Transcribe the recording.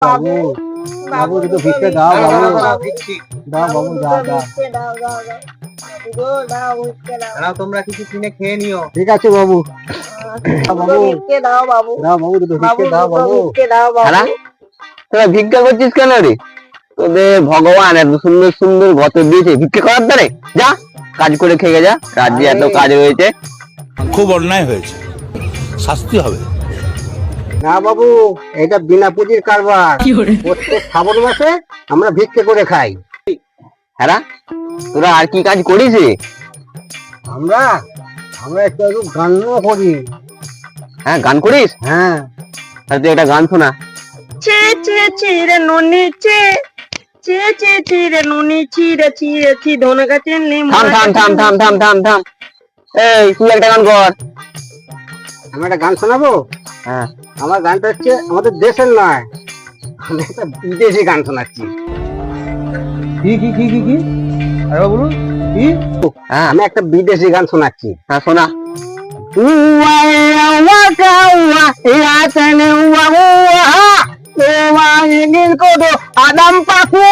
বাবু বাবু একটু ভিক্ষে দাও বাবু, দাও বাবু, দাও দাও। তোমরা কিছু কিনে খেয়ে নিও। ঠিক আছে বাবু, বাবু দাও বাবু, দুটো ভিক্ষে দাও বাবু। তোরা ভিক্ষা করছিস কেন রে? তোদের ভগবান এত সুন্দর সুন্দর গত দিয়েছে, ভিক্ষা করার দ্বারে যা কাজ করে খেয়ে যা, রাজ্যে এত কাজ রয়েছে। খুব অন্যায় হয়েছে, শাস্তি হবে। না বাবু, এটা বিনা পুঁজির কারবার। প্রত্যেক শ্রাবণ মাসে আমরা ভিক্ষে করে খাই। হ্যাঁ, তোরা আর কি কাজ করিস রে? আমরা আমরা একটু একটু গানও করি। হ্যাঁ, গান করিস? হ্যাঁ, আর তুই একটা গান শোনা। চে চে চিরে নুনি চে চে চে চিরে নুনি চিরে চিরে চি ধনে গাছের নিম। থাম থাম থাম থাম থাম থাম থাম, এই তুই একটা গান কর। আমি একটা গান শোনাবো। হ্যাঁ, আমার গানটা হচ্ছে আমাদের দেশের নয়, আমি একটা বিদেশি গান শোনাচ্ছি। কি কি কি কি কি আরে বলুন কি? হ্যাঁ, আমি একটা বিদেশি গান শোনাচ্ছি। হ্যাঁ শোনা। Adam paku